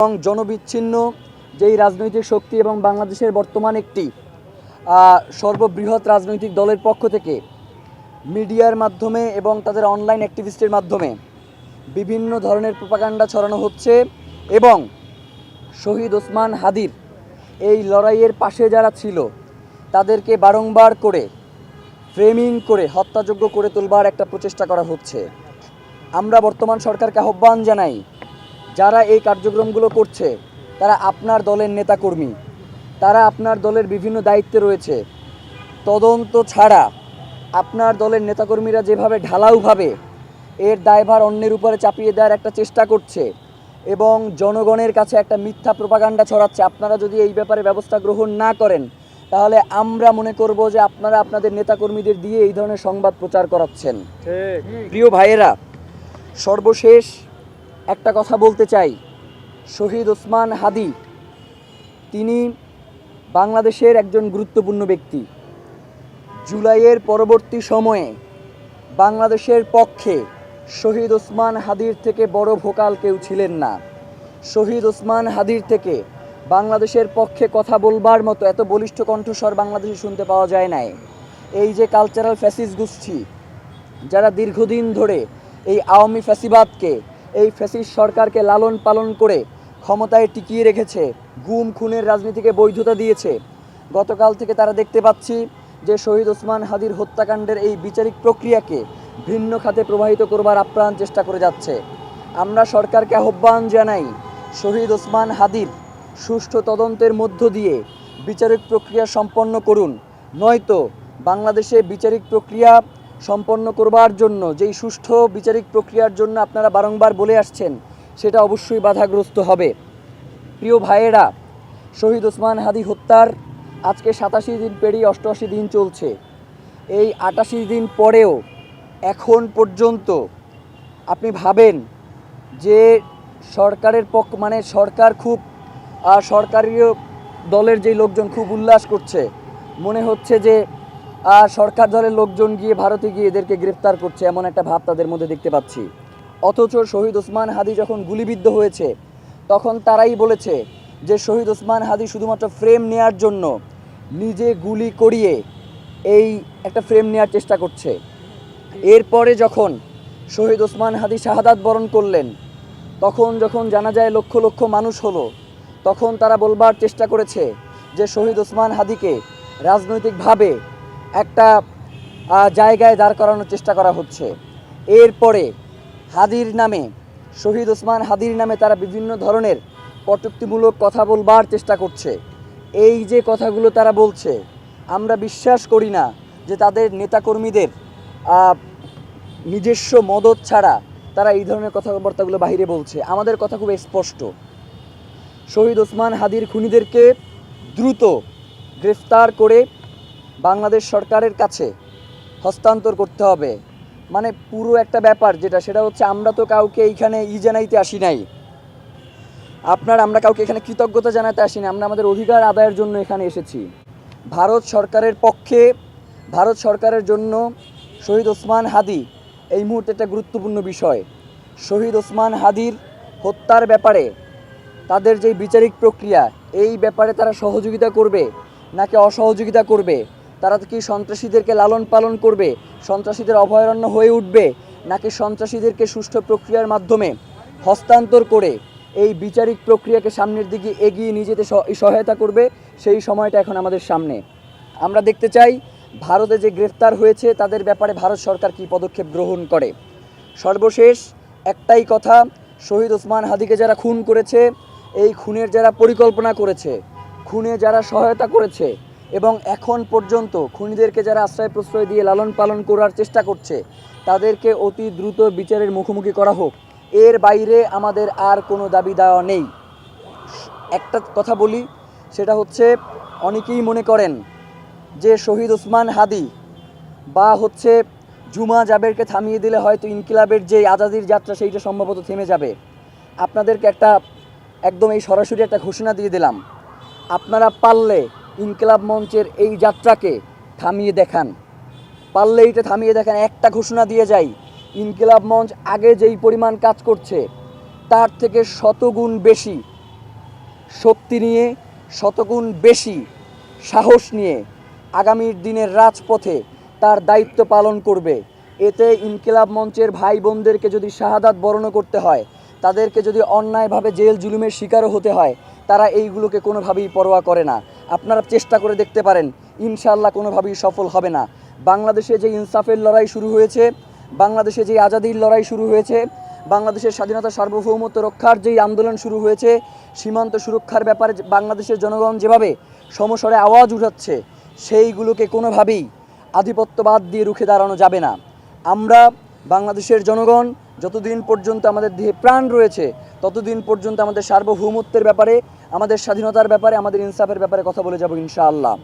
এবং জনবিচ্ছিন্ন যেই রাজনৈতিক শক্তি এবং বাংলাদেশের বর্তমান একটি সর্ববৃহৎ রাজনৈতিক দলের পক্ষ থেকে মিডিয়ার মাধ্যমে এবং তাদের অনলাইন অ্যাক্টিভিস্টের মাধ্যমে বিভিন্ন ধরনের প্রোপাগান্ডা ছড়ানো হচ্ছে এবং শহীদ ওসমান হাদির এই লড়াইয়ের পাশে যারা ছিল তাদেরকে বারংবার করে ফ্রেমিং করে হত্যাযোগ্য করে তোলবার একটা প্রচেষ্টা করা হচ্ছে। আমরা বর্তমান সরকারকে আহ্বান জানাই, যারা এই কার্যক্রমগুলো করছে তারা আপনার দলের নেতাকর্মী, তারা আপনার দলের বিভিন্ন দায়িত্বে রয়েছে। তদন্ত ছাড়া আপনার দলের নেতাকর্মীরা যেভাবে ঢালাওভাবে এর দায়ভার অন্যের উপরে চাপিয়ে দেওয়ার একটা চেষ্টা করছে এবং জনগণের কাছে একটা মিথ্যা প্রোপাগান্ডা ছড়াচ্ছে, আপনারা যদি এই ব্যাপারে ব্যবস্থা গ্রহণ না করেন তাহলে আমরা মনে করব যে আপনারা আপনাদের নেতাকর্মীদের দিয়ে এই ধরনের সংবাদ প্রচার করাচ্ছেন। প্রিয় ভাইয়েরা, সর্বশেষ একটা কথা বলতে চাই। শহীদ ওসমান হাদি তিনি বাংলাদেশের একজন গুরুত্বপূর্ণ ব্যক্তি। জুলাইয়ের পরবর্তী সময়ে বাংলাদেশের পক্ষে শহীদ ওসমান হাদির থেকে বড় ভোকাল কেউ ছিলেন না। শহীদ ওসমান হাদির থেকে বাংলাদেশের পক্ষে কথা বলবার মতো এত বলিষ্ঠ কণ্ঠস্বর বাংলাদেশে শুনতে পাওয়া যায় নাই। এই যে কালচারাল ফ্যাসিস্ট গোষ্ঠী যারা দীর্ঘদিন ধরে এই আওয়ামী ফ্যাসিবাদকে, এই ফ্যাসিস্ট সরকারকে লালন পালন করে ক্ষমতায় টিকিয়ে রেখেছে, গুম খুনের রাজনীতিকে বৈধতা দিয়েছে, গতকাল থেকে তারা দেখতে পাচ্ছি যে শহীদ ওসমান হাদির হত্যাকাণ্ডের এই বিচারিক প্রক্রিয়াকে ভিন্ন খাতে প্রবাহিত করবার আপ্রাণ চেষ্টা করে যাচ্ছে। আমরা সরকারকে আহ্বান জানাই, শহীদ ওসমান হাদির সুষ্ঠু তদন্তের মধ্য দিয়ে বিচারিক প্রক্রিয়া সম্পন্ন করুন, নয়তো বাংলাদেশে বিচারিক প্রক্রিয়া সম্পন্ন করবার জন্য যেই সুষ্ঠু বিচারিক প্রক্রিয়ার জন্য আপনারা বারংবার বলে আসছেন সেটা অবশ্যই বাধাগ্রস্ত হবে। প্রিয় ভাইয়েরা, শহীদ ওসমান হাদি হত্যার আজকে 87 দিন পেরিয়ে 88 দিন চলছে। এই 88 দিন পরেও এখন পর্যন্ত আপনি ভাবেন যে সরকারের পক্ষ মানে সরকার খুব সরকারি দলের যেই লোকজন খুব উল্লাস করছে, মনে হচ্ছে যে সরকার দলের লোকজন গিয়ে ভারতে গিয়ে এদেরকে গ্রেফতার করছে, এমন একটা ভাব তাদের মধ্যে দেখতে পাচ্ছি। অথচ শহীদ ওসমান হাদি যখন গুলিবিদ্ধ হয়েছে তখন তারাই বলেছে যে শহীদ ওসমান হাদি শুধুমাত্র ফ্রেম নেয়ার জন্য নিজে গুলি করিয়ে এই একটা ফ্রেম নেওয়ার চেষ্টা করছে। এরপরে যখন শহীদ ওসমান হাদি শাহাদাত বরণ করলেন, তখন যখন জানা যায় লক্ষ লক্ষ মানুষ হলো, তখন তারা বলবার চেষ্টা করেছে যে শহীদ ওসমান হাদিকে রাজনৈতিকভাবে একটা জায়গায় দাঁড় করানোর চেষ্টা করা হচ্ছে। এরপরে হাদির নামে, শহীদ ওসমান হাদির নামে তারা বিভিন্ন ধরনের কটূক্তিমূলক কথা বলবার চেষ্টা করছে। এই যে কথাগুলো তারা বলছে, আমরা বিশ্বাস করি না যে তাদের নেতাকর্মীদের নিজস্ব মদত ছাড়া তারা এই ধরনের কথাবার্তাগুলো বাহিরে বলছে। আমাদের কথা খুব স্পষ্ট, শহীদ ওসমান হাদির খুনিদেরকে দ্রুত গ্রেফতার করে বাংলাদেশ সরকারের কাছে হস্তান্তর করতে হবে। মানে পুরো একটা ব্যাপার সেটা হচ্ছে, আমরা তো কাউকে এইখানে জানাইতে আসি নাই, আমরা কাউকে এখানে কৃতজ্ঞতা জানাতে আসিনি, আমরা আমাদের অধিকার আদায়ের জন্য এখানে এসেছি। ভারত সরকারের পক্ষে, ভারত সরকারের জন্য শহীদ ওসমান হাদি এই মুহূর্তে একটা গুরুত্বপূর্ণ বিষয়। শহীদ ওসমান হাদির হত্যার ব্যাপারে তাদের যে বিচারিক প্রক্রিয়া, এই ব্যাপারে তারা সহযোগিতা করবে নাকি অসহযোগিতা করবে? তারা কি সন্ত্রাসীদেরকে লালন পালন করবে, সন্ত্রাসীদের অভয়ারণ্য হয়ে উঠবে, নাকি সন্ত্রাসীদেরকে সুষ্ঠু প্রক্রিয়ার মাধ্যমে হস্তান্তর করে এই বিচারিক প্রক্রিয়াকে সামনের দিকে এগিয়ে নিয়ে যেতে সহায়তা করবে? সেই সময়টা এখন আমাদের সামনে। আমরা দেখতে চাই ভারতে যে গ্রেফতার হয়েছে তাদের ব্যাপারে ভারত সরকার কী পদক্ষেপ গ্রহণ করে। সর্বশেষ একটাই কথা, শহীদ ওসমান হাদিকে যারা খুন করেছে, এই খুনের যারা পরিকল্পনা করেছে, খুনে যারা সহায়তা করেছে এবং এখন পর্যন্ত খুনিদেরকে যারা আশ্রয় প্রশ্রয় দিয়ে লালন পালন করার চেষ্টা করছে, তাদেরকে অতি দ্রুত বিচারের মুখোমুখি করা হোক। এর বাইরে আমাদের আর কোনো দাবি দেওয়া নেই। একটা কথা বলি, সেটা হচ্ছে, অনেকেই মনে করেন যে শহীদ ওসমান হাদি বা জুমা জাবেরকে থামিয়ে দিলে হয়তো ইনকিলাবের যে আজাদির যাত্রা সেইটা সম্ভবত থেমে যাবে। আপনাদেরকে একদম এই সরাসরি একটা ঘোষণা দিয়ে দিলাম, আপনারা পারলে ইনকিলাব মঞ্চের এই যাত্রাকে থামিয়ে দেখান, পারলে এইটা থামিয়ে দেখান। একটা ঘোষণা দিয়ে যাই, ইনকিলাব মঞ্চ আগে যেই পরিমাণ কাজ করছে তার থেকে শতগুণ বেশি শক্তি নিয়ে, শতগুণ বেশি সাহস নিয়ে আগামীর দিনের রাজপথে তার দায়িত্ব পালন করবে। এতে ইনকিলাব মঞ্চের ভাই বোনদেরকে যদি শাহাদাত বরণ করতে হয়, তাদেরকে যদি অন্যায়ভাবে জেল জুলুমের শিকারও হতে হয়, তারা এইগুলোকে কোনোভাবেই পরোয়া করে না। আপনারা চেষ্টা করে দেখতে পারেন, ইনশাআল্লাহ কোনোভাবেই সফল হবে না। বাংলাদেশে যে ইনসাফের লড়াই শুরু হয়েছে, বাংলাদেশে যে আজাদির লড়াই শুরু হয়েছে, বাংলাদেশের স্বাধীনতা সার্বভৌমত্ব রক্ষার যেই আন্দোলন শুরু হয়েছে, সীমান্ত সুরক্ষার ব্যাপারে বাংলাদেশের জনগণ যেভাবে সমস্বরে আওয়াজ উঠাচ্ছে, সেইগুলোকে কোনোভাবেই আধিপত্যবাদ দিয়ে রুখে দাঁড়ানো যাবে না। আমরা বাংলাদেশের জনগণ যতদিন পর্যন্ত আমাদের দেহে প্রাণ রয়েছে, ততদিন পর্যন্ত আমাদের সার্বভৌমত্বের ব্যাপারে, আমাদের স্বাধীনতার ব্যাপারে, আমাদের ইনসাফের ব্যাপারে কথা বলে যাব ইনশাআল্লাহ।